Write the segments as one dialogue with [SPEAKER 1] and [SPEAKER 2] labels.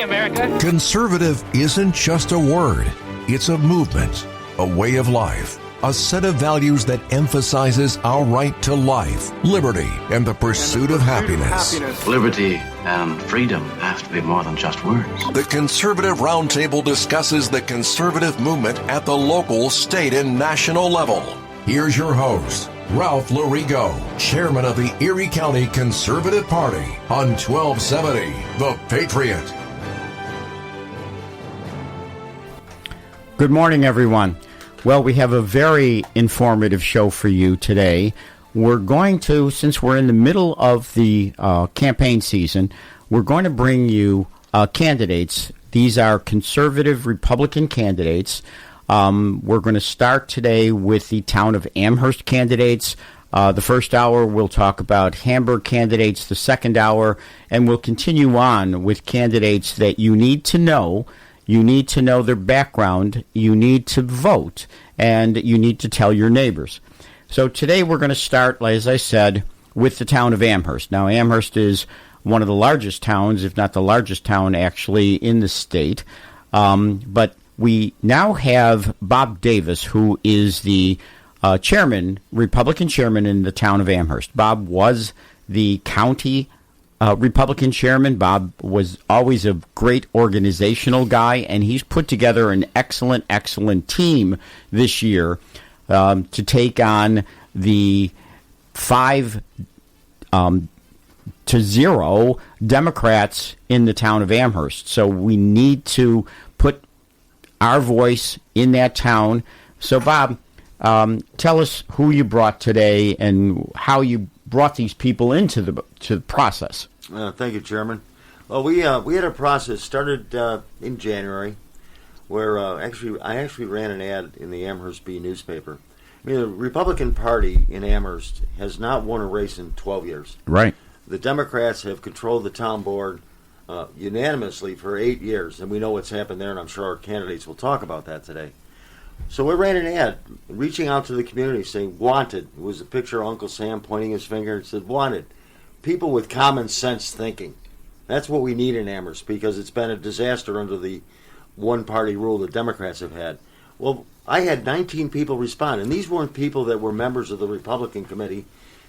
[SPEAKER 1] America.
[SPEAKER 2] Conservative isn't just a word. It's a movement, a way of life, a set of values that emphasizes our right to life, liberty, and the pursuit of happiness.
[SPEAKER 3] Liberty and freedom have to be more than just words.
[SPEAKER 2] The Conservative Roundtable discusses the conservative movement at the local, state, and national level. Here's your host, Ralph Lorigo, chairman of the Erie County Conservative Party on 1270 The Patriot.
[SPEAKER 4] Good morning, everyone. Well, we have a very informative show for you today. We're going to, since we're in the middle of the campaign season, we're going to bring you candidates. These are conservative Republican candidates. We're going to start today with the town of Amherst candidates. The first hour, we'll talk about Hamburg candidates. The second hour, and we'll continue on with candidates that you need to know. You need to know their background, you need to vote, and you need to tell your neighbors. So today we're going to start, as I said, with the town of Amherst. Now, Amherst is one of the largest towns, if not the largest town, actually, in the state. But we now have Bob Davis, who is the chairman, Republican chairman in the town of Amherst. Bob was the county Republican chairman. Bob was always a great organizational guy, and he's put together an excellent team this year to take on the 5-0 Democrats in the town of Amherst. So we need to put our voice in that town. So, Bob, tell us who you brought today and how you brought these people into the process.
[SPEAKER 5] Thank you, Chairman. Well, we had a process started in January, where I actually ran an ad in the Amherst Bee newspaper. I mean, the Republican Party in Amherst has not won a race in 12 years.
[SPEAKER 4] Right.
[SPEAKER 5] The Democrats have controlled the town board unanimously for 8 years, and we know what's happened there, and I'm sure our candidates will talk about that today. So we ran an ad reaching out to the community saying, wanted. It was a picture of Uncle Sam pointing his finger and said, wanted. People with common sense thinking. That's what we need in Amherst, because it's been a disaster under the one-party rule the Democrats have had. Well, I had 19 people respond, and these weren't people that were members of the Republican committee.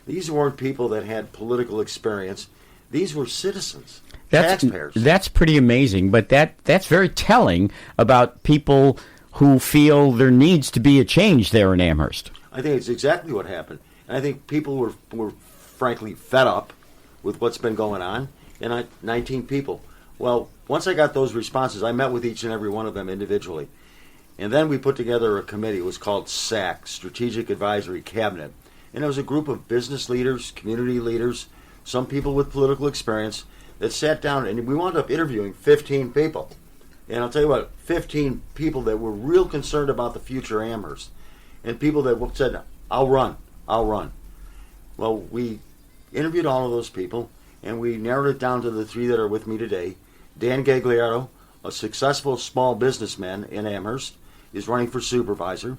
[SPEAKER 5] These weren't people that had political experience. These were citizens, taxpayers.
[SPEAKER 4] That's pretty amazing, but that's very telling about people who feel there needs to be a change there in Amherst.
[SPEAKER 5] I think it's exactly what happened. And I think people were frankly fed up with what's been going on, and 19 people. Well, once I got those responses, I met with each and every one of them individually. And then we put together a committee. It was called SAC, Strategic Advisory Cabinet. And it was a group of business leaders, community leaders, some people with political experience that sat down, and we wound up interviewing 15 people. And I'll tell you what, 15 people that were real concerned about the future of Amherst, and people that said, I'll run. Well, we interviewed all of those people, and we narrowed it down to the three that are with me today. Dan Gagliardo, a successful small businessman in Amherst, is running for supervisor.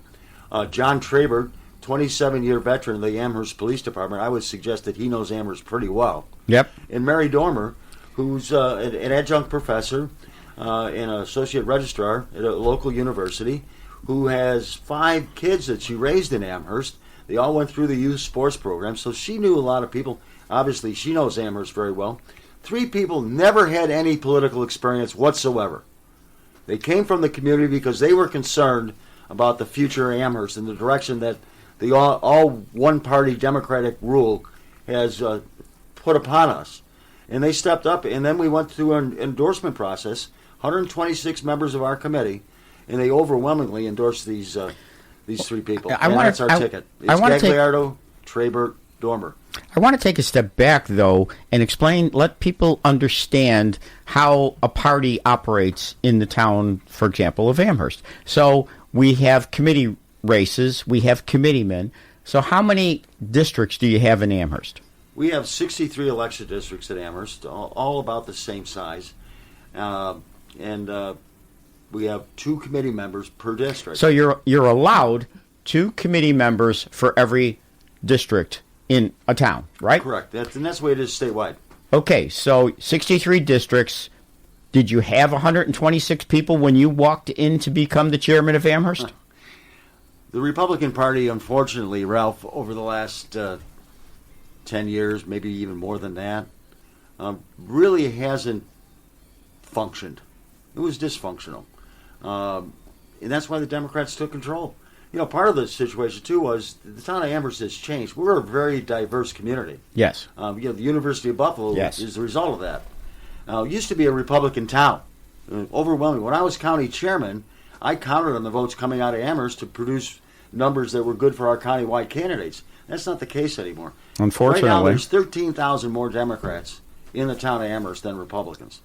[SPEAKER 5] John Trabert, 27-year veteran of the Amherst Police Department. I would suggest that he knows Amherst pretty well.
[SPEAKER 4] Yep.
[SPEAKER 5] And Mary Dormer, who's an adjunct professor and an associate registrar at a local university, who has 5 kids that she raised in Amherst. They all went through the youth sports program, so she knew a lot of people. Obviously, she knows Amherst very well. 3 people never had any political experience whatsoever. They came from the community because they were concerned about the future of Amherst and the direction that the all one-party Democratic rule has put upon us. And they stepped up, and then we went through an endorsement process, 126 members of our committee, and they overwhelmingly endorsed these 3 people. That's our ticket. It's Gagliardo, Trabert, Dormer.
[SPEAKER 4] I want to take a step back, though, and let people understand how a party operates in the town, for example, of Amherst. So we have committee races, we have committeemen. So how many districts do you have in Amherst?
[SPEAKER 5] We have 63 election districts at Amherst, all about the same size. And we have 2 committee members per district.
[SPEAKER 4] So you're allowed 2 committee members for every district in a town, right?
[SPEAKER 5] Correct. That's the way it is statewide.
[SPEAKER 4] Okay, so 63 districts, Did you have 126 people when you walked in to become the chairman of Amherst?
[SPEAKER 5] The Republican Party, unfortunately, Ralph, over the last 10 years, maybe even more than that, really hasn't functioned. It was dysfunctional. And that's why the Democrats took control. You know, part of the situation, too, was the town of Amherst has changed. We're a very diverse community.
[SPEAKER 4] Yes.
[SPEAKER 5] You know, the University of Buffalo
[SPEAKER 4] Yes.
[SPEAKER 5] is the result of that. It used to be a Republican town, overwhelming. When I was county chairman, I counted on the votes coming out of Amherst to produce numbers that were good for our countywide candidates. That's not the case anymore.
[SPEAKER 4] Unfortunately.
[SPEAKER 5] Right now, there's 13,000 more Democrats in the town of Amherst than Republicans.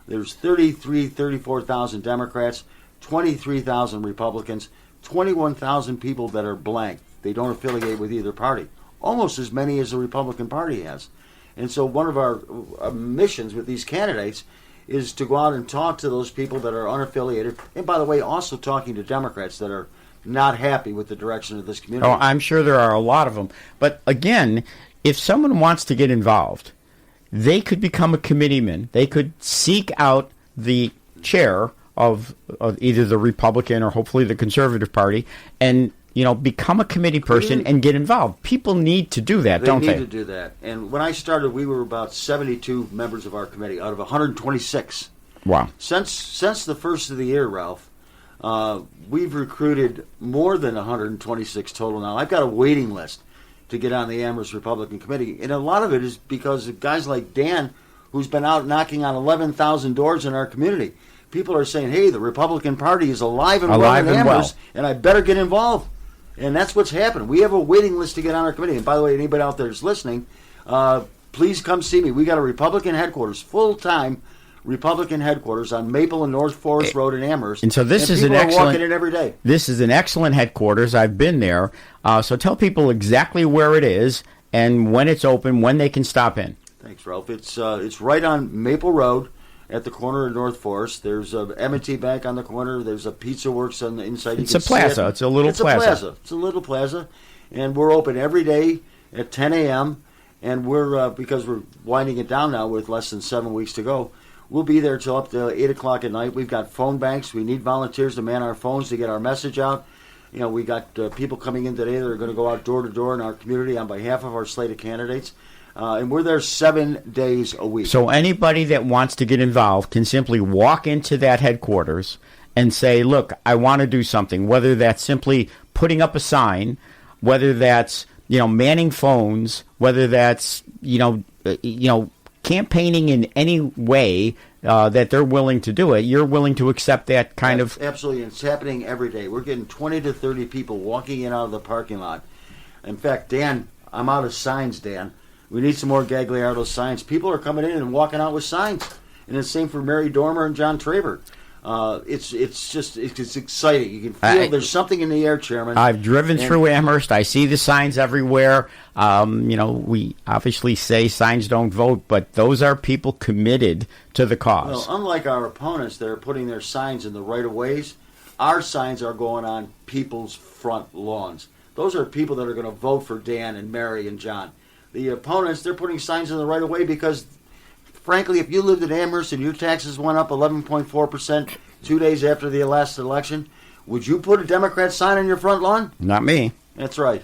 [SPEAKER 5] There's 34,000 Democrats, 23,000 Republicans, 21,000 people that are blank. They don't affiliate with either party. Almost as many as the Republican Party has. And so one of our missions with these candidates is to go out and talk to those people that are unaffiliated. And by the way, also talking to Democrats that are not happy with the direction of this community.
[SPEAKER 4] Oh, I'm sure there are a lot of them. But again, if someone wants to get involved, they could become a committeeman. They could seek out the chair of either the Republican or hopefully the Conservative Party and, you know, become a committee person and get involved. People need to do that, don't they?
[SPEAKER 5] They need to do that. And when I started, we were about 72 members of our committee out of 126.
[SPEAKER 4] Wow.
[SPEAKER 5] Since the first of the year, Ralph, we've recruited more than 126 total now. I've got a waiting list to get on the Amherst Republican Committee. And a lot of it is because of guys like Dan, who's been out knocking on 11,000 doors in our community. People are saying, hey, the Republican Party is alive and well in Amherst, and I better get involved. And that's what's happened. We have a waiting list to get on our committee. And by the way, anybody out there who's listening, please come see me. We got a Republican headquarters, full-time Republican headquarters on Maple and North Forest Road in Amherst.
[SPEAKER 4] And so this is an
[SPEAKER 5] excellent. People are
[SPEAKER 4] excellent.
[SPEAKER 5] walking in every day.
[SPEAKER 4] This is an excellent headquarters. I've been there. So tell people exactly where it is and when it's open, when they can stop in.
[SPEAKER 5] Thanks, Ralph. It's right on Maple Road at the corner of North Forest. There's a M&T Bank on the corner. There's a Pizza Works on the inside.
[SPEAKER 4] It's a plaza. It's a little plaza.
[SPEAKER 5] It's a little plaza. And we're open every day at 10 a.m. And we're, because we're winding it down now with less than 7 weeks to go, we'll be there till up to 8 o'clock at night. We've got phone banks. We need volunteers to man our phones to get our message out. You know, we got people coming in today that are going to go out door to door in our community on behalf of our slate of candidates. And we're there 7 days a week.
[SPEAKER 4] So anybody that wants to get involved can simply walk into that headquarters and say, look, I want to do something, whether that's simply putting up a sign, whether that's, you know, manning phones, whether that's, campaigning in any way that they're willing to do it. You're willing to accept that kind of...
[SPEAKER 5] Absolutely. It's happening every day. We're getting 20 to 30 people walking in and out of the parking lot. In fact, Dan, I'm out of signs, Dan. We need some more Gagliardo signs. People are coming in and walking out with signs. And it's the same for Mary Dormer and John Traber. It's exciting. You can feel there's something in the air, Chairman.
[SPEAKER 4] I've driven through Amherst. I see the signs everywhere. We obviously say signs don't vote, but those are people committed to the cause.
[SPEAKER 5] Well, unlike our opponents that are putting their signs in the right-of-ways, our signs are going on people's front lawns. Those are people that are going to vote for Dan and Mary and John. The opponents, they're putting signs in the right-of-way because, frankly, if you lived in Amherst and your taxes went up 11.4% 2 days after the last election, would you put a Democrat sign on your front lawn?
[SPEAKER 4] Not me.
[SPEAKER 5] That's right.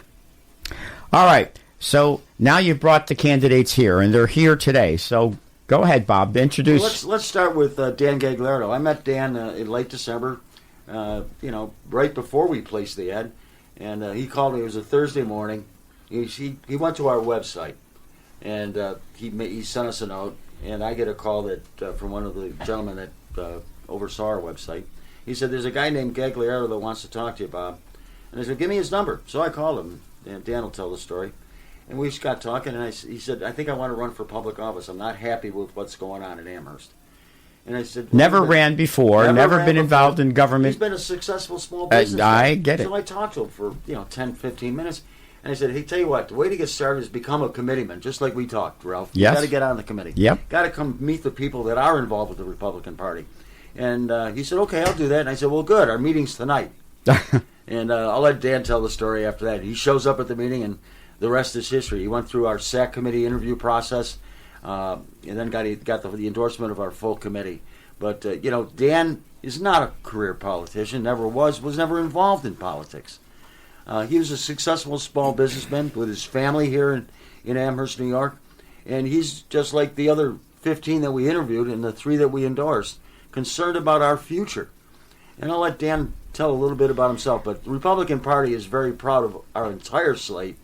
[SPEAKER 4] All right. So now you've brought the candidates here, and they're here today. So go ahead, Bob. Introduce.
[SPEAKER 5] Well, let's start with Dan Gagliardo. I met Dan in late December, right before we placed the ad, and he called me. It was a Thursday morning. He went to our website, and he sent us a note, and I get a call from one of the gentlemen that oversaw our website. He said, there's a guy named Gagliardo that wants to talk to you, Bob. And I said, give me his number. So I called him, and Dan will tell the story. And we just got talking, and he said, I think I want to run for public office. I'm not happy with what's going on in Amherst. And I said,
[SPEAKER 4] never ran before, never been involved in government.
[SPEAKER 5] He's been a successful small business.
[SPEAKER 4] I get it.
[SPEAKER 5] So I talked to him for 10, 15 minutes. And I said, hey, tell you what, the way to get started is become a committeeman, just like we talked, Ralph.
[SPEAKER 4] Yes.
[SPEAKER 5] You got to get on the committee.
[SPEAKER 4] Yep.
[SPEAKER 5] Got to come meet the people that are involved with the Republican Party. And he said, okay, I'll do that. And I said, well, good, our meeting's tonight. And I'll let Dan tell the story after that. He shows up at the meeting, and the rest is history. He went through our SAC committee interview process, and then got the endorsement of our full committee. But, Dan is not a career politician, never was never involved in politics. He was a successful small businessman with his family here in Amherst, New York. And he's just like the other 15 that we interviewed and the 3 that we endorsed, concerned about our future. And I'll let Dan tell a little bit about himself. But the Republican Party is very proud of our entire slate,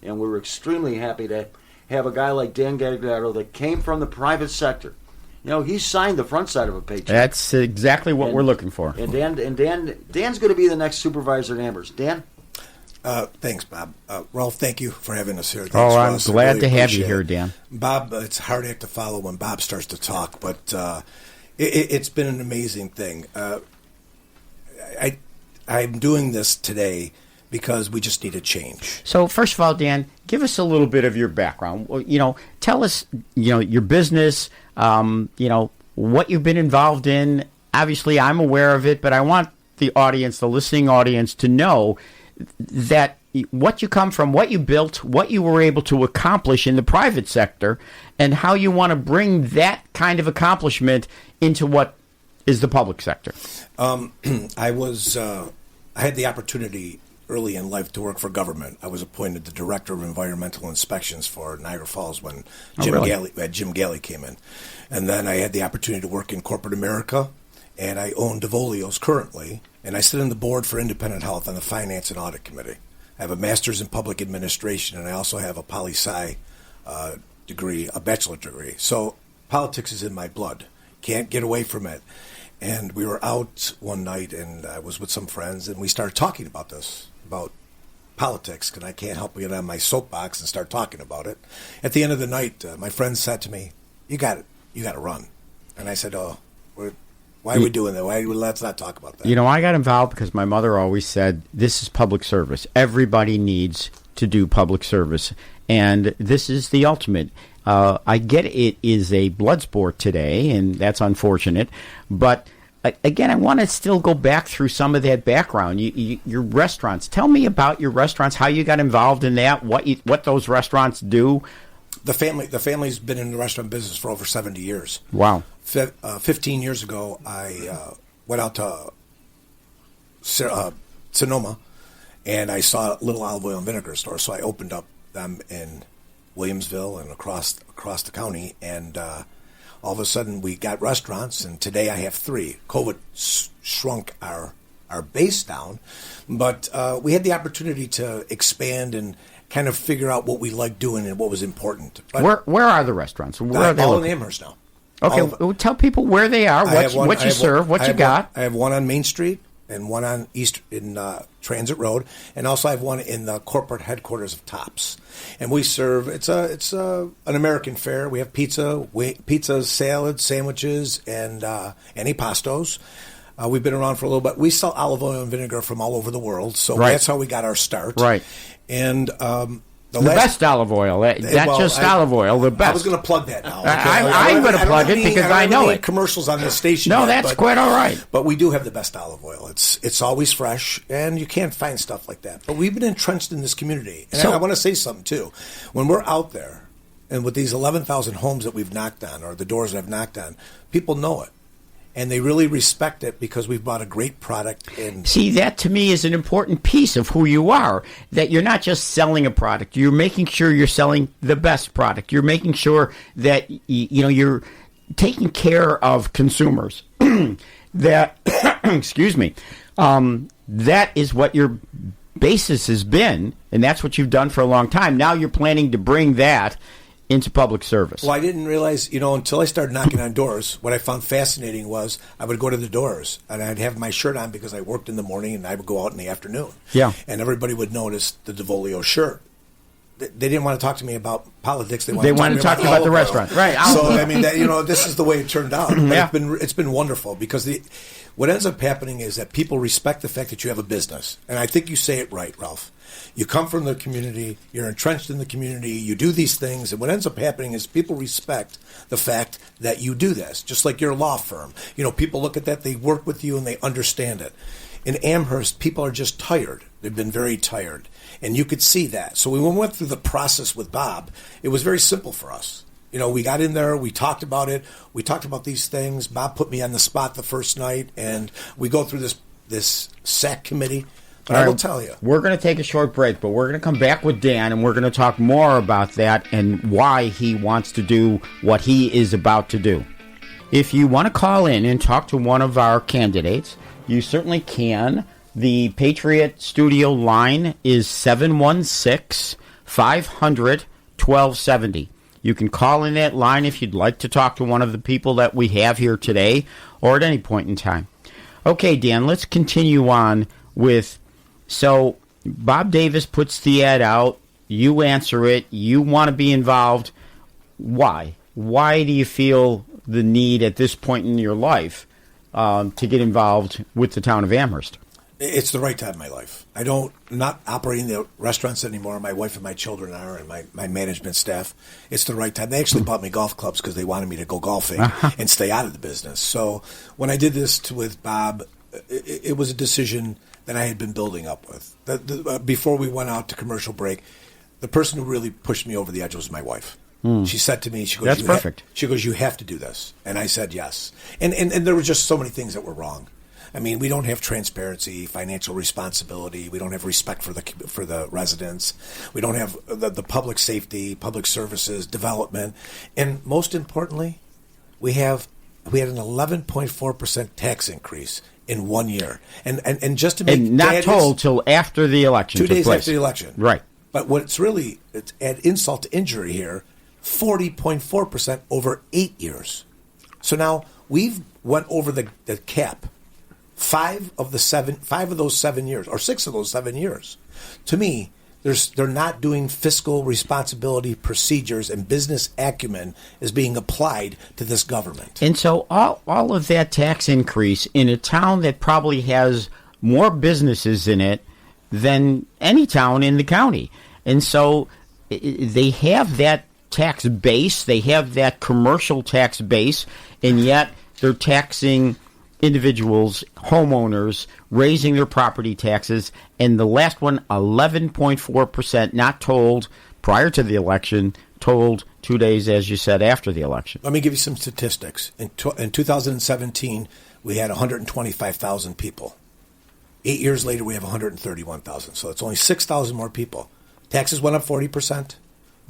[SPEAKER 5] and we're extremely happy to have a guy like Dan Gagliardo that came from the private sector. He signed the front side of a paycheck.
[SPEAKER 4] That's exactly what we're looking for.
[SPEAKER 5] And Dan's going to be the next supervisor at Amherst. Dan?
[SPEAKER 1] Thanks, Bob. Ralph, thank you for having us here.
[SPEAKER 4] Thanks, I'm glad to have you here, Dan.
[SPEAKER 1] Bob, it's a hard act to follow when Bob starts to talk, but it's been an amazing thing. I'm doing this today because we just need a change.
[SPEAKER 4] So, first of all, Dan, give us a little bit of your background. Tell us, your business, what you've been involved in. Obviously, I'm aware of it, but I want the audience, the listening audience, to know that what you come from, what you built, what you were able to accomplish in the private sector, and how you want to bring that kind of accomplishment into what is the public sector.
[SPEAKER 1] I had the opportunity early in life to work for government. I was appointed the director of environmental inspections for Niagara Falls when Jim Galley came in. And then I had the opportunity to work in corporate America, and I own Devolio's currently, and I sit on the board for Independent Health on the Finance and Audit Committee. I have a master's in public administration, and I also have a poli-sci degree, a bachelor degree. So politics is in my blood. Can't get away from it. And we were out one night, and I was with some friends, and we started talking about this, about politics, because I can't help but get on my soapbox and start talking about it. At the end of the night, my friend said to me, "You got to run." And I said, "Oh, why are we doing that? Let's not talk about that."
[SPEAKER 4] I got involved because my mother always said, this is public service. Everybody needs to do public service, and this is the ultimate. I get it is a blood sport today, and that's unfortunate. But, again, I want to still go back through some of that background. Your restaurants. Tell me about your restaurants, how you got involved in that, what those restaurants do.
[SPEAKER 1] The family's been in the restaurant business for over 70 years.
[SPEAKER 4] Wow.
[SPEAKER 1] 15 years ago, I went out to Sonoma, and I saw a little olive oil and vinegar store, so I opened up them in Williamsville and across the county, and all of a sudden we got restaurants, and today I have 3. COVID shrunk our base down, but we had the opportunity to expand and kind of figure out what we liked doing and what was important. But
[SPEAKER 4] where are the restaurants? Where are they
[SPEAKER 1] all
[SPEAKER 4] located?
[SPEAKER 1] in Amherst now.
[SPEAKER 4] Okay, tell people where they are, what you serve, what you got.
[SPEAKER 1] I have one on Main Street and one on Transit Road, and also I have one in the corporate headquarters of Tops. And we serve. It's an American fare. We have pizza, salads, sandwiches, and antipastos. We've been around for a little bit. We sell olive oil and vinegar from all over the world, so that's how we got our start.
[SPEAKER 4] Right.
[SPEAKER 1] And
[SPEAKER 4] the best olive oil, olive oil, the best.
[SPEAKER 1] I was going to plug that now. Okay?
[SPEAKER 4] I'm going to plug it because I know it.
[SPEAKER 1] Commercials on this station.
[SPEAKER 4] No, that's quite all right.
[SPEAKER 1] But we do have the best olive oil. It's always fresh, and you can't find stuff like that. But we've been entrenched in this community. And I want to say something, too. When we're out there, and with these 11,000 homes that we've knocked on, or the doors that I've knocked on, people know it. And they really respect it because we've bought a great product.
[SPEAKER 4] See, that to me is an important piece of who you are, that you're not just selling a product. You're making sure you're selling the best product. You're making sure that you're taking care of consumers. That, excuse me, that is what your basis has been, and that's what you've done for a long time. Now you're planning to bring that into public service.
[SPEAKER 1] Well, I didn't realize, until I started knocking on doors, what I found fascinating was I would go to the doors and I'd have my shirt on because I worked in the morning and I would go out in the afternoon.
[SPEAKER 4] Yeah.
[SPEAKER 1] And everybody would notice the Devolio shirt. They didn't want to talk to me about politics. They wanted to talk
[SPEAKER 4] about the restaurant. Right.
[SPEAKER 1] So, I mean, this is the way it turned out.
[SPEAKER 4] Yeah.
[SPEAKER 1] It's been wonderful because what ends up happening is that people respect the fact that you have a business. And I think you say it right, Ralph. You come from the community, you're entrenched in the community, you do these things, and what ends up happening is people respect the fact that you do this, just like your law firm. People look at that, they work with you, and they understand it. In Amherst, people are just tired. They've been very tired, and you could see that. So when we went through the process with Bob, it was very simple for us. You know, we got in there, we talked about it, we talked about these things. Bob put me on the spot the first night, and we go through this SAC committee. But I will tell you.
[SPEAKER 4] We're going to take a short break, but we're going to come back with Dan, and we're going to talk more about that and why he wants to do what he is about to do. If you want to call in and talk to one of our candidates, you certainly can. The Patriot Studio line is 716-500-1270. You can call in that line if you'd like to talk to one of the people that we have here today or at any point in time. Okay, Dan, let's continue on with, so Bob Davis puts the ad out, you answer it, you want to be involved. Why? Why do you feel the need at this point in your life to get involved with the town of Amherst?
[SPEAKER 1] It's the right time in my life. I'm not operating the restaurants anymore. My wife and my children are, and my management staff. It's the right time. They actually bought me golf clubs because they wanted me to go golfing and stay out of the business. So when I did this with Bob, it was a decision that I had been building up with. Before we went out to commercial break, the person who really pushed me over the edge was my wife. She said to me, she goes,
[SPEAKER 4] "That's perfect."
[SPEAKER 1] She goes, "You have to do this." And I said yes. And there were just so many things that were wrong. I mean, we don't have transparency, financial responsibility. We don't have respect for the residents. We don't have the public safety, public services, development, and most importantly, we had an 11.4% tax increase in 1 year, and just to make
[SPEAKER 4] and not told till after the election.
[SPEAKER 1] 2 days
[SPEAKER 4] place.
[SPEAKER 1] after the election,
[SPEAKER 4] right?
[SPEAKER 1] But it's add insult to injury here, 40.4% over 8 years. So now we've went over the cap. 5 of those 7 years, or 6 of those 7 years. To me, they're not doing fiscal responsibility procedures, and business acumen is being applied to this government.
[SPEAKER 4] And so all of that tax increase in a town that probably has more businesses in it than any town in the county. And so they have that tax base, they have that commercial tax base, and yet they're taxing individuals, homeowners, raising their property taxes, and the last one, 11.4%, not told prior to the election, told 2 days, as you said, after the election.
[SPEAKER 1] Let me give you some statistics. In 2017, we had 125,000 people. 8 years later, we have 131,000, so it's only 6,000 more people. Taxes went up 40%,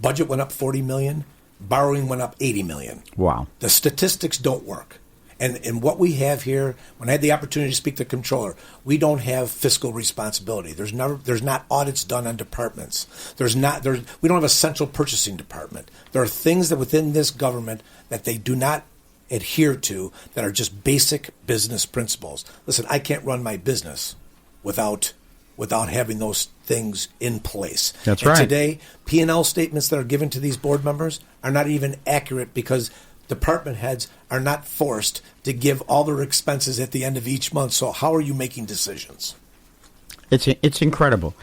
[SPEAKER 1] budget went up 40 million, borrowing went up 80 million.
[SPEAKER 4] Wow.
[SPEAKER 1] The statistics don't work. And what we have here, when I had the opportunity to speak to the comptroller, we don't have fiscal responsibility. There's not audits done on departments. We don't have a central purchasing department. There are things that within this government that they do not adhere to that are just basic business principles. Listen, I can't run my business without having those things in place.
[SPEAKER 4] That's
[SPEAKER 1] and
[SPEAKER 4] right.
[SPEAKER 1] Today, P&L statements that are given to these board members are not even accurate because department heads are not forced to give all their expenses at the end of each month. So how are you making decisions?
[SPEAKER 4] It's incredible.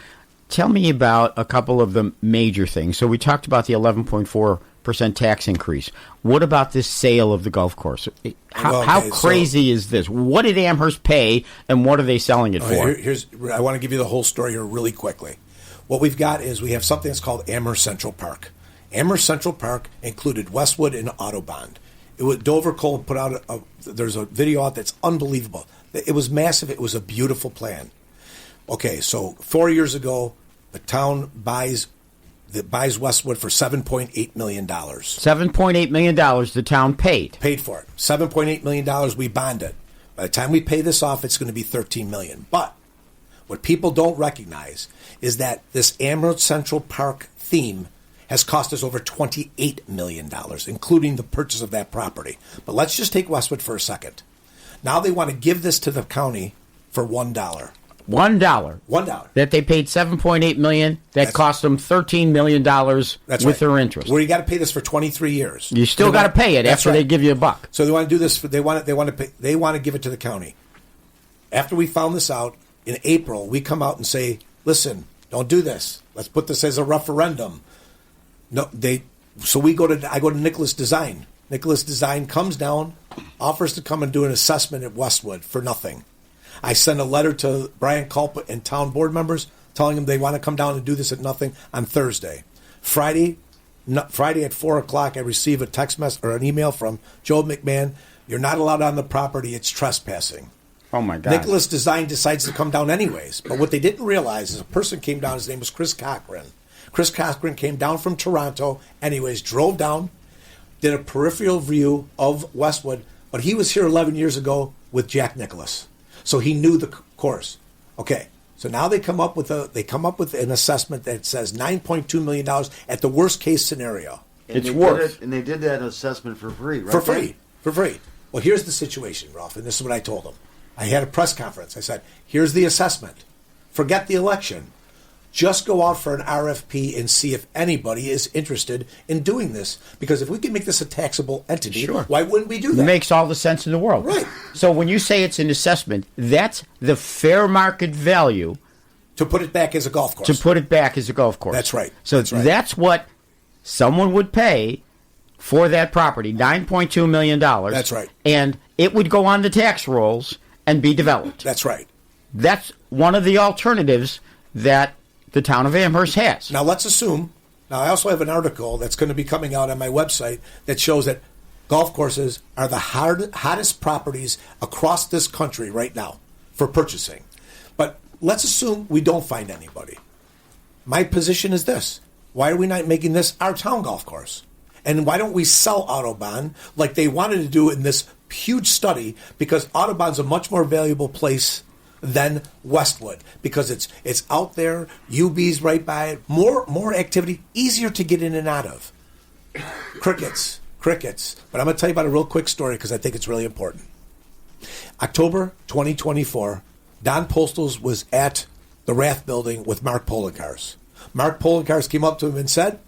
[SPEAKER 4] Tell me about a couple of the major things. So we talked about the 11.4% tax increase. What about this sale of the golf course? How crazy is this? What did Amherst pay, and what are they selling it for?
[SPEAKER 1] I want to give you the whole story here really quickly. What we've got is we have something that's called Amherst Central Park. Amherst Central Park included Westwood and Autobahn. Dover Cole put out there's a video out that's unbelievable. It was massive. It was a beautiful plan. Okay, so 4 years ago, the town buys Westwood for $7.8 million.
[SPEAKER 4] $7.8 million the town paid.
[SPEAKER 1] Paid for it. $7.8 million, we bonded. By the time we pay this off, it's going to be $13 million. But what people don't recognize is that this Amherst Central Park theme has cost us over $28 million, including the purchase of that property. But let's just take Westwood for a second. Now they want to give this to the county for $1.
[SPEAKER 4] $1. That they paid $7.8 million. That cost them $13 million with their interest.
[SPEAKER 1] Where you got to pay this for 23 years.
[SPEAKER 4] You still got to pay it after they give you $1.
[SPEAKER 1] So they want to do this. They want to give it to the county. Go we found this out in April, we come out and say, listen, don't do this. Let's put this as a referendum. No, I go to Nicholas Design. Nicholas Design comes down, offers to come and do an assessment at Westwood for nothing. I send a letter to Brian Culp and town board members telling them they want to come down and do this at nothing on Thursday. Friday, Friday at 4 o'clock, I receive a text message or an email from Joe McMahon. You're not allowed on the property. It's trespassing.
[SPEAKER 4] Oh, my God.
[SPEAKER 1] Nicholas Design decides to come down anyways. But what they didn't realize is a person came down. His name was Chris Cochran. Chris Cochran came down from Toronto anyways, drove down, did a peripheral view of Westwood. But he was here 11 years ago with Jack Nicklaus. So he knew the course. Okay. So now they come up with an assessment that says $9.2 million at the worst case scenario.
[SPEAKER 4] It's worth.
[SPEAKER 5] And they did that assessment for free, right?
[SPEAKER 1] For free. Well, here's the situation, Ralph, and this is what I told them. I had a press conference. I said, here's the assessment. Forget the election. Just go out for an RFP and see if anybody is interested in doing this. Because if we can make this a taxable entity, why wouldn't we do that?
[SPEAKER 4] It makes all the sense in the world.
[SPEAKER 1] Right.
[SPEAKER 4] So when you say it's an assessment, that's the fair market value.
[SPEAKER 1] To put it back as a golf course.
[SPEAKER 4] That's
[SPEAKER 1] right.
[SPEAKER 4] So that's what someone would pay for that property, $9.2 million.
[SPEAKER 1] That's right.
[SPEAKER 4] And it would go on the tax rolls and be developed.
[SPEAKER 1] That's right.
[SPEAKER 4] That's one of the alternatives that the town of Amherst has.
[SPEAKER 1] Now, let's assume. Now, I also have an article that's going to be coming out on my website that shows that golf courses are the hottest properties across this country right now for purchasing. But let's assume we don't find anybody. My position is this. Why are we not making this our town golf course? And why don't we sell Autobahn like they wanted to do in this huge study? Because Autobahn's a much more valuable place than Westwood because it's out there. UB's right by it. More activity, easier to get in and out of. Crickets. But I'm going to tell you about a real quick story because I think it's really important. October 2024, Don Postles was at the Rath Building with Mark Poloncarz. Mark Poloncarz came up to him and said,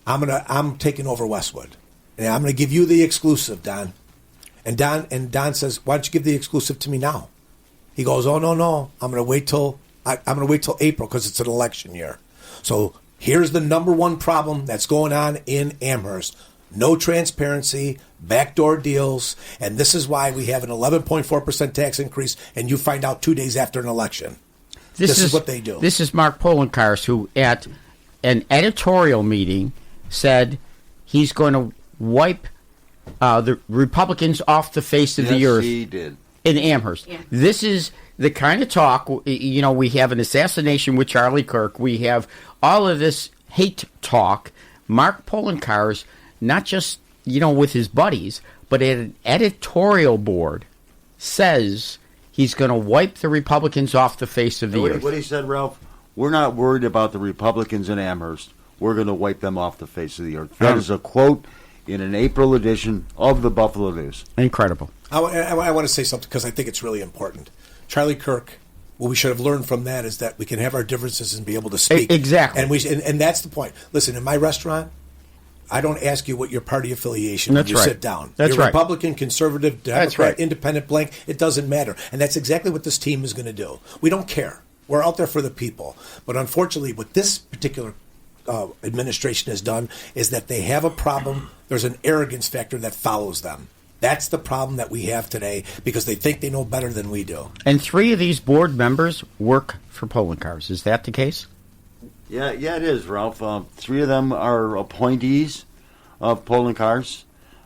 [SPEAKER 1] I'm taking over Westwood. And I'm going to give you the exclusive, Don. And Don says, why don't you give the exclusive to me now? He goes, oh, no. I'm going to wait till April because it's an election year. So here's the number one problem that's going on in Amherst. No transparency, backdoor deals, and this is why we have an 11.4% tax increase, and you find out 2 days after an election. This is what they do.
[SPEAKER 4] This is Mark Poloncarz, who at an editorial meeting said he's going to wipe the Republicans off the face of the earth.
[SPEAKER 5] Yes, he did.
[SPEAKER 4] In Amherst. Yeah. This is the kind of talk, we have an assassination with Charlie Kirk. We have all of this hate talk. Mark Poloncarz, not just, with his buddies, but at an editorial board, says he's going to wipe the Republicans off the face of the earth.
[SPEAKER 5] What he said, Ralph, we're not worried about the Republicans in Amherst. We're going to wipe them off the face of the earth. That is a quote in an April edition of the Buffalo News.
[SPEAKER 4] Incredible.
[SPEAKER 1] I want to say something because I think it's really important. Charlie Kirk, what we should have learned from that is that we can have our differences and be able to speak.
[SPEAKER 4] Exactly.
[SPEAKER 1] And that's the point. Listen, in my restaurant, I don't ask you what your party affiliation
[SPEAKER 4] That's
[SPEAKER 1] when you
[SPEAKER 4] right.
[SPEAKER 1] sit down.
[SPEAKER 4] That's
[SPEAKER 1] You're
[SPEAKER 4] right.
[SPEAKER 1] Republican, conservative, Democrat,
[SPEAKER 4] That's right.
[SPEAKER 1] independent, blank. It doesn't matter. And that's exactly what this team is going to do. We don't care. We're out there for the people. But unfortunately, what this particular administration has done is that they have a problem. There's an arrogance factor that follows them. That's the problem that we have today because they think they know better than we do.
[SPEAKER 4] And 3 of these board members work for Poloncarz. Is that the case?
[SPEAKER 5] Yeah, it is, Ralph. 3 of them are appointees of Poloncarz.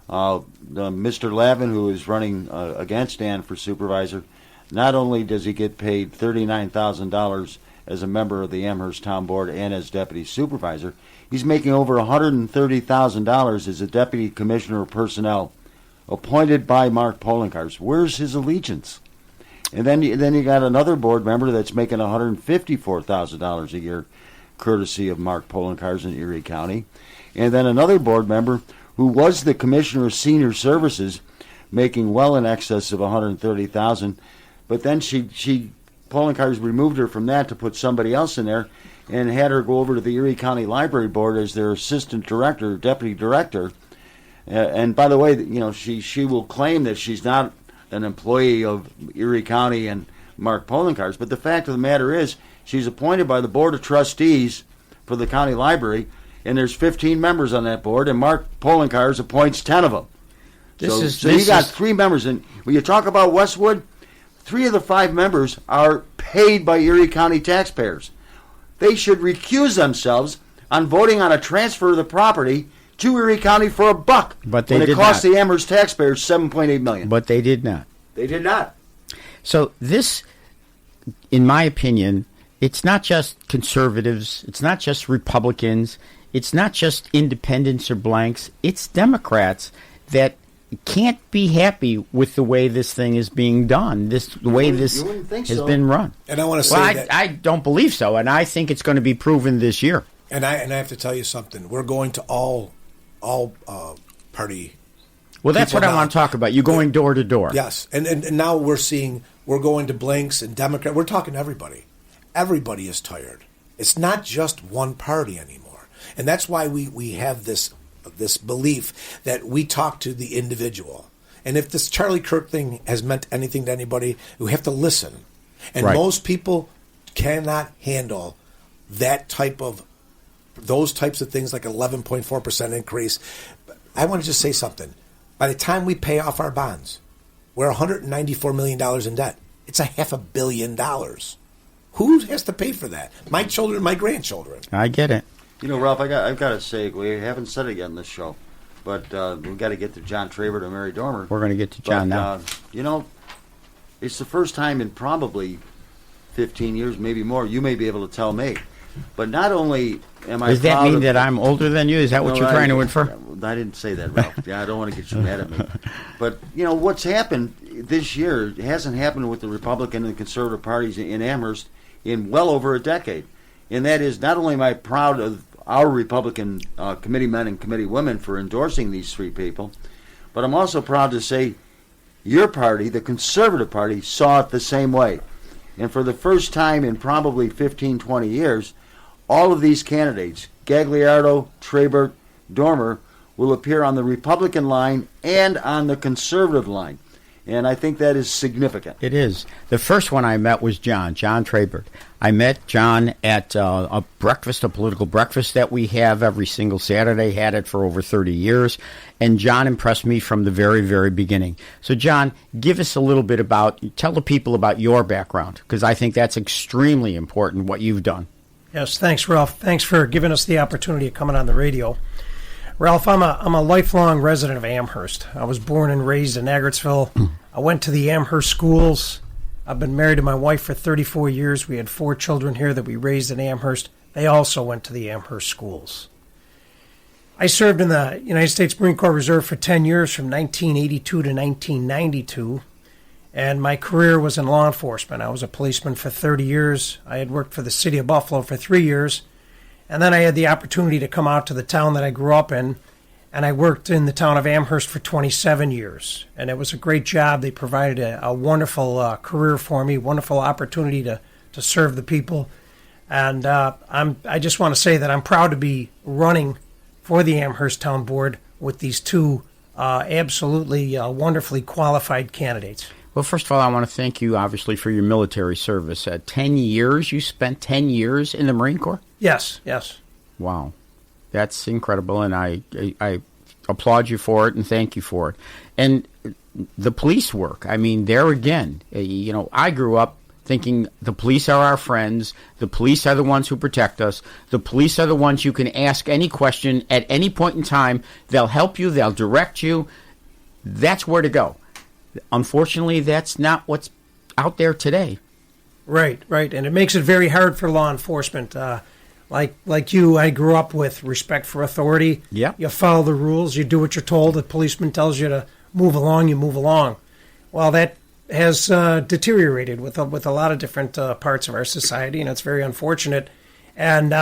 [SPEAKER 5] Mr. Lavin, who is running against Dan for supervisor, not only does he get paid $39,000 as a member of the Amherst Town Board and as deputy supervisor, he's making over $130,000 as a deputy commissioner of personnel appointed by Mark Poloncarz. Where's his allegiance? And then you got another board member that's making $154,000 a year, courtesy of Mark Poloncarz in Erie County. And then another board member who was the commissioner of senior services, making well in excess of $130,000. But then Poloncarz removed her from that to put somebody else in there and had her go over to the Erie County Library Board as their assistant director, deputy director. And by the way, she will claim that she's not an employee of Erie County and Mark Poloncarz, but the fact of the matter is she's appointed by the Board of Trustees for the county library, and there's 15 members on that board, and Mark Poloncarz appoints 10 of them. So you got 3 members, and when you talk about Westwood, 3 of the 5 members are paid by Erie County taxpayers. They should recuse themselves on voting on a transfer of the property to Erie County for $1.
[SPEAKER 4] But they
[SPEAKER 5] when
[SPEAKER 4] did
[SPEAKER 5] it cost
[SPEAKER 4] not.
[SPEAKER 5] the Amherst taxpayers $7.8 million.
[SPEAKER 4] But they did not.
[SPEAKER 5] They did not.
[SPEAKER 4] So this, in my opinion, it's not just conservatives, it's not just Republicans, it's not just independents or blanks, it's Democrats that can't be happy with the way this thing is being done, the way this has been run.
[SPEAKER 1] And I want to say that
[SPEAKER 4] I don't believe so, and I think it's going to be proven this year.
[SPEAKER 1] And I have to tell you something. We're going to all party.
[SPEAKER 4] Well, that's what I want to talk about. You going door to door.
[SPEAKER 1] Yes, and now we're going to blanks and Democrat. We're talking to everybody. Everybody is tired. It's not just one party anymore, and that's why we have this belief that we talk to the individual. And if this Charlie Kirk thing has meant anything to anybody, we have to listen. And
[SPEAKER 4] Right.
[SPEAKER 1] most people cannot handle those types of things, like 11.4% increase. I want to just say something. By the time we pay off our bonds, we're $194 million in debt. It's $500 million. Who has to pay for that? My children, my grandchildren.
[SPEAKER 4] I get it.
[SPEAKER 5] You know, Ralph, I've got to say, we haven't said it yet in this show, but we've got to get to John Traver and Mary Dormer.
[SPEAKER 4] We're going to get to John now.
[SPEAKER 5] You know, it's the first time in probably 15 years, maybe more, you may be able to tell me. But not only am I
[SPEAKER 4] Does that
[SPEAKER 5] proud
[SPEAKER 4] mean
[SPEAKER 5] of-
[SPEAKER 4] that I'm older than you? Is that what
[SPEAKER 5] No,
[SPEAKER 4] you're trying to infer?
[SPEAKER 5] I didn't say that, Ralph. Yeah, I don't want to get you mad at me. But, you know, what's happened this year hasn't happened with the Republican and Conservative parties in Amherst in well over a decade. And that is, not only am I proud of our Republican committee men and committee women for endorsing these three people, but I'm also proud to say your party, the Conservative Party, saw it the same way. And for the first time in probably 15, 20 years, all of these candidates, Gagliardo, Trabert, Dormer, will appear on the Republican line and on the Conservative line. And I think that is significant.
[SPEAKER 4] It is. The first one I met was John Trabert. I met John at a political breakfast that we have every single Saturday, had it for over 30 years. And John impressed me from the very, very beginning. So, John, give us a little bit tell the people about your background, because I think that's extremely important, what you've done.
[SPEAKER 6] Yes, thanks, Ralph. Thanks for giving us the opportunity of coming on the radio. Ralph, I'm a lifelong resident of Amherst. I was born and raised in Agrittsville. I went to the Amherst schools. I've been married to my wife for 34 years. We had 4 children here that we raised in Amherst. They also went to the Amherst schools. I served in the United States Marine Corps Reserve for 10 years, from 1982 to 1992. And my career was in law enforcement. I was a policeman for 30 years. I had worked for the city of Buffalo for 3 years. And then I had the opportunity to come out to the town that I grew up in, and I worked in the town of Amherst for 27 years. And it was a great job. They provided a wonderful career for me, wonderful opportunity to serve the people. And I just want to say that I'm proud to be running for the Amherst Town Board with these two absolutely wonderfully qualified candidates.
[SPEAKER 4] Well, first of all, I want to thank you, obviously, for your military service. 10 years? You spent 10 years in the Marine Corps?
[SPEAKER 6] Yes.
[SPEAKER 4] Wow. That's incredible, and I applaud you for it and thank you for it. And the police work, I mean, there again, I grew up thinking the police are our friends, the police are the ones who protect us, the police are the ones you can ask any question at any point in time. They'll help you, they'll direct you. That's where to go. Unfortunately, that's not what's out there today.
[SPEAKER 6] Right, and it makes it very hard for law enforcement. Like you, I grew up with respect for authority.
[SPEAKER 4] Yeah.
[SPEAKER 6] You follow the rules. You do what you're told. The policeman tells you to move along, you move along. Well, that has deteriorated with a lot of different parts of our society, and it's very unfortunate. And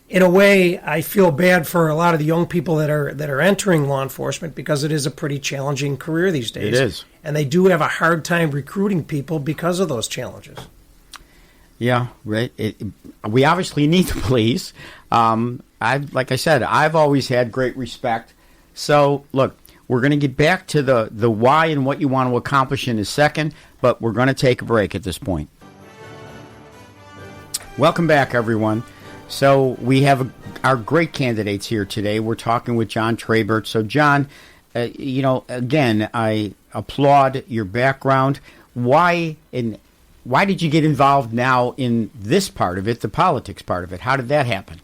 [SPEAKER 6] in a way, I feel bad for a lot of the young people that are entering law enforcement, because it is a pretty challenging career these days.
[SPEAKER 4] It is.
[SPEAKER 6] And they do have a hard time recruiting people because of those challenges.
[SPEAKER 4] Yeah, right. We obviously need the police. Like I said, I've always had great respect. So, look, we're going to get back to the why and what you want to accomplish in a second, but we're going to take a break at this point. Welcome back, everyone. So we have our great candidates here today. We're talking with John Trabert. So, John, again, I applaud your background. Why did you get involved now in this part of it, the politics part of it? How did that happen?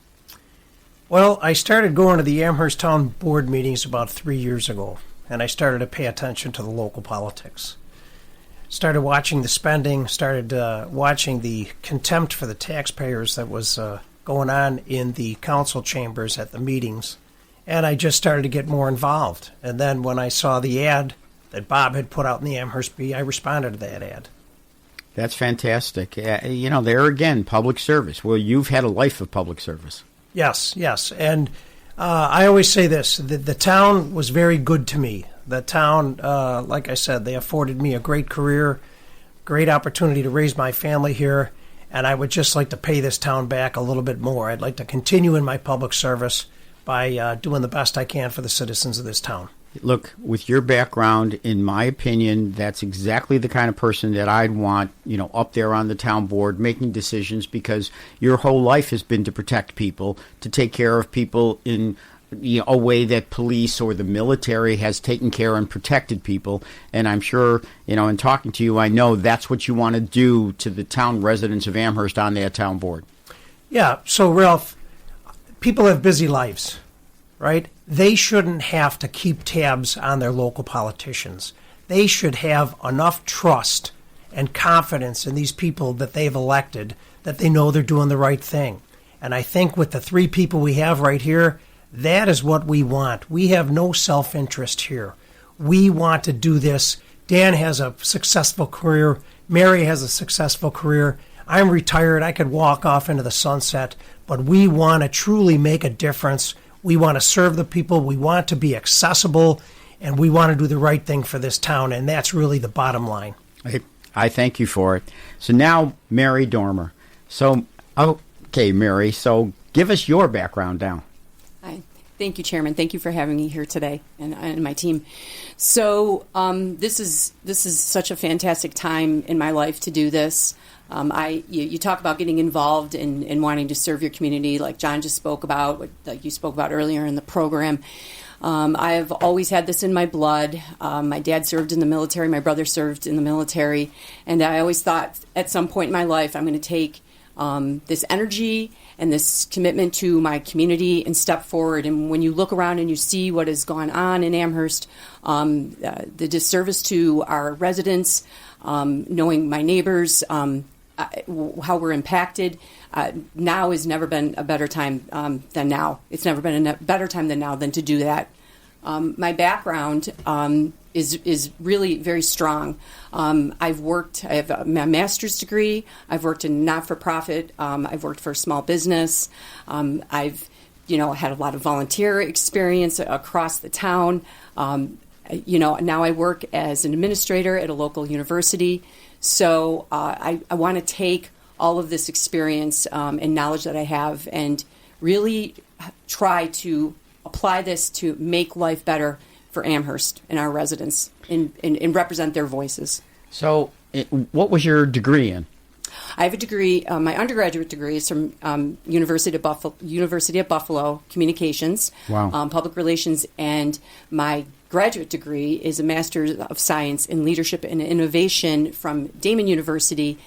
[SPEAKER 6] Well, I started going to the Amherst Town Board meetings about 3 years ago, and I started to pay attention to the local politics. Started watching the spending, started watching the contempt for the taxpayers that was going on in the council chambers at the meetings, and I just started to get more involved. And then when I saw the ad that Bob had put out in the Amherst Bee, I responded to that ad.
[SPEAKER 4] That's fantastic. There again, public service. Well, you've had a life of public service.
[SPEAKER 6] Yes. And I always say this, the town was very good to me. The town, like I said, they afforded me a great career, great opportunity to raise my family here, and I would just like to pay this town back a little bit more. I'd like to continue in my public service by doing the best I can for the citizens of this town.
[SPEAKER 4] Look, with your background, in my opinion, that's exactly the kind of person that I'd want, up there on the town board making decisions, because your whole life has been to protect people, to take care of people in a way that police or the military has taken care and protected people. And I'm sure, in talking to you, I know that's what you want to do to the town residents of Amherst on that town board.
[SPEAKER 6] Yeah, so Ralph, people have busy lives, right? They shouldn't have to keep tabs on their local politicians. They should have enough trust and confidence in these people that they've elected that they know they're doing the right thing. And I think with the three people we have right here, that is what we want. We have no self-interest here. We want to do this. Dan has a successful career. Mary has a successful career. I'm retired. I could walk off into the sunset. But we want to truly make a difference. We want to serve the people. We want to be accessible. And we want to do the right thing for this town. And that's really the bottom line.
[SPEAKER 4] I thank you for it. So now, Mary Dormer. Okay, Mary, so give us your background now.
[SPEAKER 7] Hi. Thank you, Chairman. Thank you for having me here today and my team. So this is such a fantastic time in my life to do this. You talk about getting involved and wanting to serve your community, like John just spoke about, like you spoke about earlier in the program. I have always had this in my blood. My dad served in the military. My brother served in the military. And I always thought at some point in my life I'm going to take this energy and this commitment to my community and step forward. And when you look around and you see what has gone on in Amherst, the disservice to our residents, knowing my neighbors, how we're impacted, now has never been a better time than now. It's never been a better time than now than to do that. My background is really very strong. I have a master's degree. I've worked in not-for-profit. I've worked for a small business. I've had a lot of volunteer experience across the town. Now I work as an administrator at a local university. So I want to take all of this experience and knowledge that I have and really try to apply this to make life better for Amherst and our residents and represent their voices.
[SPEAKER 4] So what was your degree in?
[SPEAKER 7] I have a degree, my undergraduate degree is from University of Buffalo, Communications,
[SPEAKER 4] wow.
[SPEAKER 7] Public Relations, and my graduate degree is a Master of Science in Leadership and Innovation from Damon University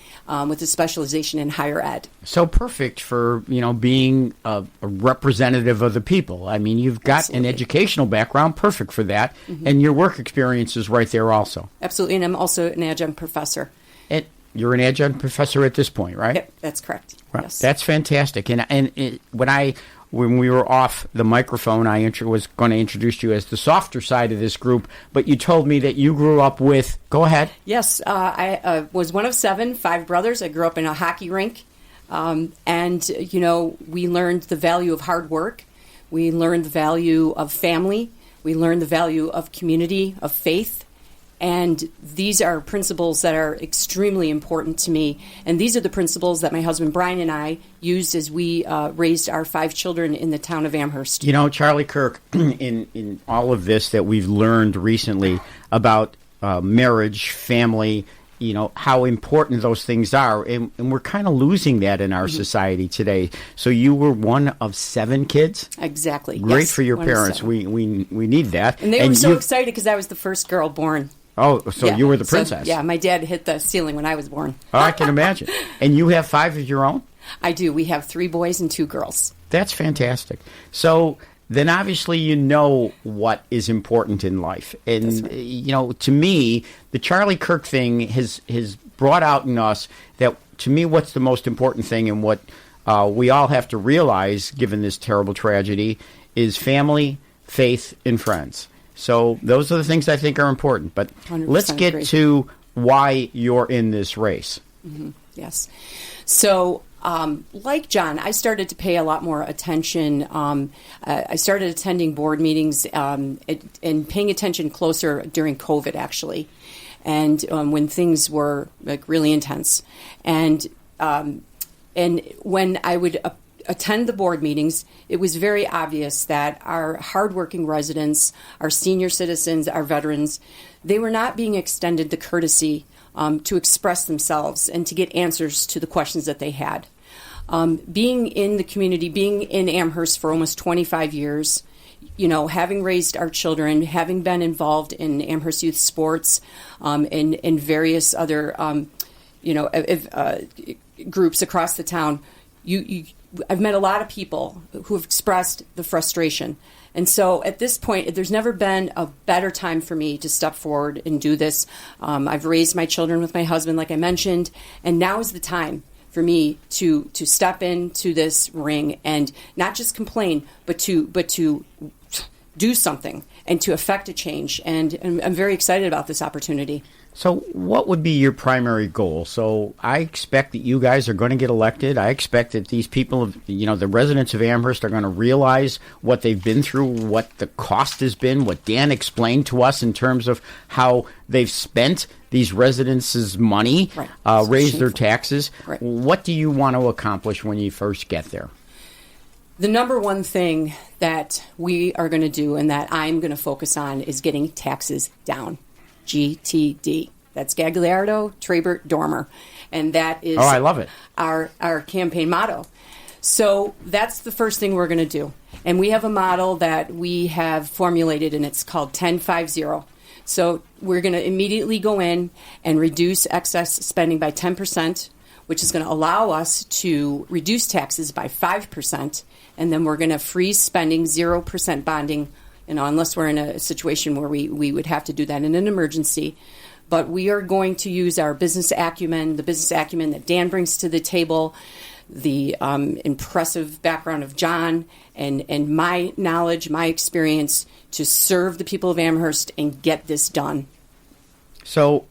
[SPEAKER 7] with a specialization in higher ed.
[SPEAKER 4] So perfect for, being a representative of the people. I mean, you've got
[SPEAKER 7] Absolutely.
[SPEAKER 4] An educational background, perfect for that, and your work experience is right there also.
[SPEAKER 7] Absolutely, and I'm also an adjunct professor.
[SPEAKER 4] And you're an adjunct professor at this point, right?
[SPEAKER 7] Yep, that's correct.
[SPEAKER 4] Right.
[SPEAKER 7] Yes.
[SPEAKER 4] That's fantastic. When we were off the microphone, I was going to introduce you as the softer side of this group, but you told me that you grew up with... Go ahead.
[SPEAKER 7] Yes, I was one of 5 brothers. I grew up in a hockey rink, and, we learned the value of hard work. We learned the value of family. We learned the value of community, of faith. And these are principles that are extremely important to me. And these are the principles that my husband Brian and I used as we raised our 5 children in the town of Amherst.
[SPEAKER 4] Charlie Kirk, in all of this that we've learned recently about marriage, family, how important those things are. And we're kind of losing that in our society today. So you were one of 7 kids?
[SPEAKER 7] Exactly.
[SPEAKER 4] Great
[SPEAKER 7] yes,
[SPEAKER 4] for your parents. We need that.
[SPEAKER 7] And they were so excited because I was the first girl born.
[SPEAKER 4] Oh, so
[SPEAKER 7] yeah.
[SPEAKER 4] you were the princess.
[SPEAKER 7] So, yeah, my dad hit the ceiling when I was born.
[SPEAKER 4] Oh, I can imagine. And you have 5 of your own?
[SPEAKER 7] I do. We have 3 boys and 2 girls.
[SPEAKER 4] That's fantastic. So then obviously you know what is important in life. And, to me, the Charlie Kirk thing has brought out in us that, to me, what's the most important thing and what we all have to realize, given this terrible tragedy, is family, faith, and friends. So those are the things I think are important. But let's get
[SPEAKER 7] agree.
[SPEAKER 4] to why you're in this race.
[SPEAKER 7] Mm-hmm. Yes. So, like John, I started to pay a lot more attention. I started attending board meetings and paying attention closer during COVID, actually, and when things were like really intense. And when I would attend the board meetings, it was very obvious that our hardworking residents, our senior citizens, our veterans, they were not being extended the courtesy to express themselves and to get answers to the questions that they had. Being in the community, being in Amherst for almost 25 years, having raised our children, having been involved in Amherst youth sports and various other, groups across the town, I've met a lot of people who have expressed the frustration. And so at this point, there's never been a better time for me to step forward and do this. I've raised my children with my husband, like I mentioned, and now is the time for me to step into this ring and not just complain, but to do something and to affect a change. And I'm very excited about this opportunity.
[SPEAKER 4] So what would be your primary goal? So I expect that you guys are going to get elected. I expect that these people, the residents of Amherst are going to realize what they've been through, what the cost has been, what Dan explained to us in terms of how they've spent these residents' money,
[SPEAKER 7] Right.
[SPEAKER 4] raised their taxes.
[SPEAKER 7] Right.
[SPEAKER 4] What do you want to accomplish when you first get there?
[SPEAKER 7] The number one thing that we are going to do and that I'm going to focus on is getting taxes down. GTD. That's Gagliardo, Trabert, Dormer. And that is
[SPEAKER 4] I love it.
[SPEAKER 7] Our campaign motto. So that's the first thing we're going to do. And we have a model that we have formulated, and it's called 10-5-0. So we're going to immediately go in and reduce excess spending by 10%, which is going to allow us to reduce taxes by 5%. And then we're going to freeze spending, 0% bonding, unless we're in a situation where we would have to do that in an emergency. But we are going to use our business acumen, the business acumen that Dan brings to the table, the impressive background of John, and my knowledge, my experience to serve the people of Amherst and get this done.
[SPEAKER 4] So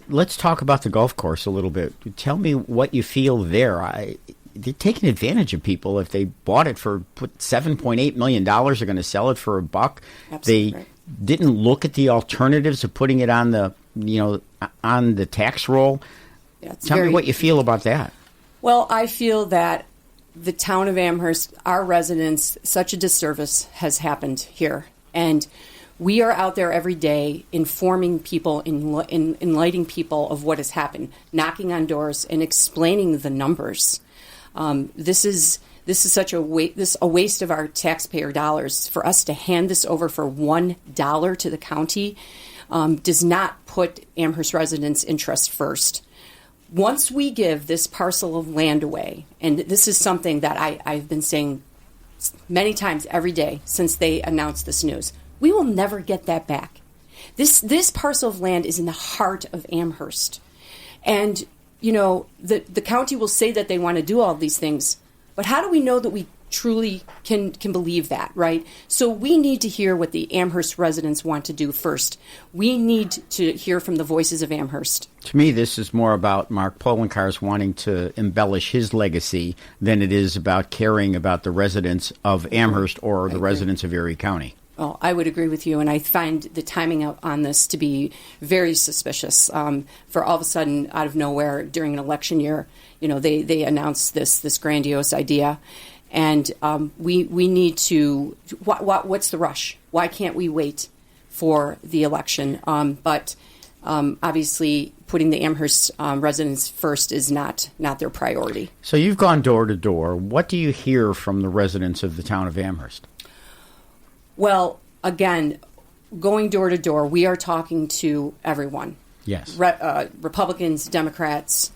[SPEAKER 4] let's talk about the golf course a little bit. Tell me what you feel there. They're taking advantage of people. If they bought it for $7.8 million, they're going to sell it for $1.
[SPEAKER 7] Absolutely
[SPEAKER 4] They
[SPEAKER 7] right.
[SPEAKER 4] didn't look at the alternatives of putting it on the on the tax roll.
[SPEAKER 7] Yeah, it's
[SPEAKER 4] Tell me
[SPEAKER 7] very-
[SPEAKER 4] what you feel about that.
[SPEAKER 7] Well, I feel that the town of Amherst, our residents, such a disservice has happened here. And we are out there every day informing people, enlightening people of what has happened, knocking on doors and explaining the numbers. This is such a waste of our taxpayer dollars. For us to hand this over for $1 to the county does not put Amherst residents' interests first. Once we give this parcel of land away, and this is something that I've been saying many times every day since they announced this news, we will never get that back. This parcel of land is in the heart of Amherst. And, the county will say that they want to do all these things, but how do we know that we truly can believe that, right? So we need to hear what the Amherst residents want to do first. We need to hear from the voices of Amherst.
[SPEAKER 4] To me, this is more about Mark Poloncarz wanting to embellish his legacy than it is about caring about the residents of Amherst or the residents of Erie County.
[SPEAKER 7] Well, I would agree with you, and I find the timing on this to be very suspicious. For all of a sudden, out of nowhere, during an election year, they announced this grandiose idea, and we need to. What's the rush? Why can't we wait for the election? But obviously, putting the Amherst residents first is not their priority.
[SPEAKER 4] So you've gone door to door. What do you hear from the residents of the town of Amherst?
[SPEAKER 7] Well, again, going door to door, we are talking to everyone.
[SPEAKER 4] Yes.
[SPEAKER 7] Republicans, Democrats,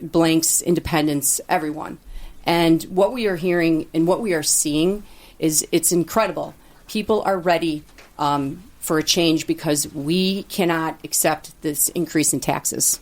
[SPEAKER 7] blanks, independents, everyone. And what we are hearing and what we are seeing is it's incredible. People are ready for a change because we cannot accept this increase in taxes.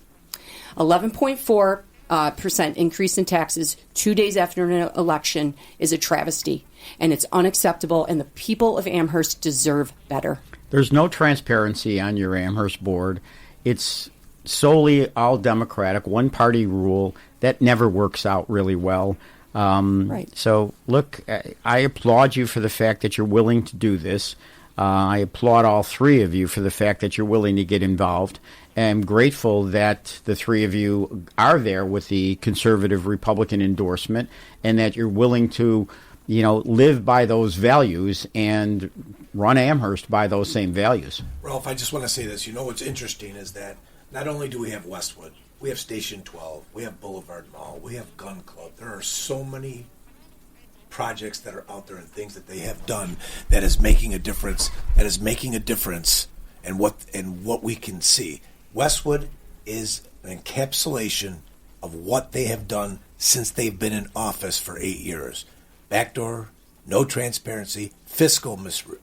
[SPEAKER 7] 11.4% increase in taxes 2 days after an election is a travesty, and it's unacceptable, and the people of Amherst deserve better.
[SPEAKER 4] There's no transparency on your Amherst board. It's solely all Democratic, one-party rule that never works out really well.
[SPEAKER 7] Right.
[SPEAKER 4] So, look, I applaud you for the fact that you're willing to do this. I applaud all three of you for the fact that you're willing to get involved. I'm grateful that the three of you are there with the conservative Republican endorsement and that you're willing to, live by those values and run Amherst by those same values.
[SPEAKER 1] Ralph, I just want to say this. What's interesting is that not only do we have Westwood, we have Station 12, we have Boulevard Mall, we have Gun Club. There are so many projects that are out there and things that they have done that is making a difference. In what we can see. Westwood is an encapsulation of what they have done since they've been in office for 8 years. Backdoor, no transparency, fiscal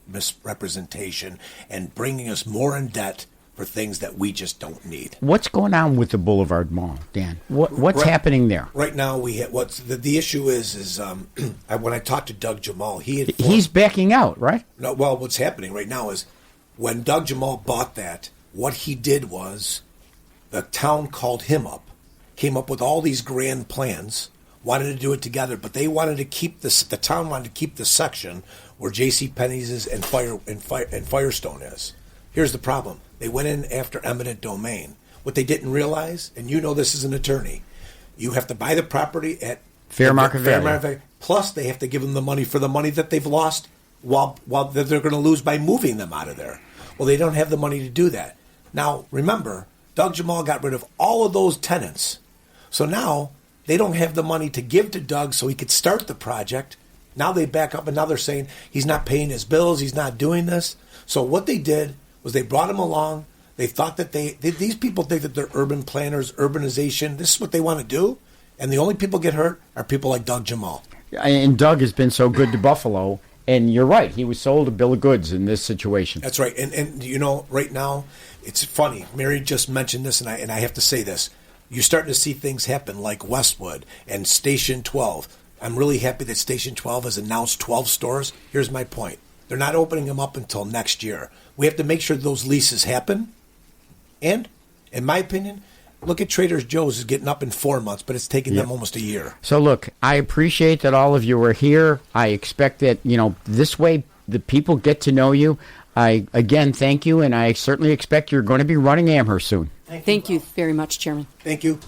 [SPEAKER 1] misrepresentation, and bringing us more in debt for things that we just don't need.
[SPEAKER 4] What's going on with the Boulevard Mall, Dan? What's happening there?
[SPEAKER 1] Right now, what's the issue is when I talked to Doug Jamal,
[SPEAKER 4] he's backing out, right?
[SPEAKER 1] No, well, what's happening right now is when Doug Jamal bought that, what he did was the town called him up, came up with all these grand plans, wanted to do it together, but they wanted to keep the town wanted to keep the section where J.C. Penney's is and Firestone is. Here's the problem. They went in after eminent domain. What they didn't realize, and this as an attorney, you have to buy the property at
[SPEAKER 4] fair market value.
[SPEAKER 1] Plus, they have to give them the money for the money that they've lost while that they're going to lose by moving them out of there. Well, they don't have the money to do that. Now, remember, Doug Jamal got rid of all of those tenants. So now they don't have the money to give to Doug so he could start the project. Now they back up and now they're saying he's not paying his bills, he's not doing this. So what they did was they brought him along. They thought that these people think that they're urban planners, urbanization. This is what they want to do. And the only people get hurt are people like Doug Jamal.
[SPEAKER 4] And Doug has been so good to Buffalo. And you're right. He was sold a bill of goods in this situation.
[SPEAKER 1] That's right. And right now, it's funny. Mary just mentioned this, and I have to say this. You're starting to see things happen like Westwood and Station 12. I'm really happy that Station 12 has announced 12 stores. Here's my point. They're not opening them up until next year. We have to make sure those leases happen. And, in my opinion, look at Trader Joe's is getting up in 4 months, but it's taking them almost a year.
[SPEAKER 4] So, look, I appreciate that all of you are here. I expect that, this way the people get to know you. I, again, thank you, and I certainly expect you're going to be running Amherst soon.
[SPEAKER 7] Thank you very much, Chairman.
[SPEAKER 1] Thank you.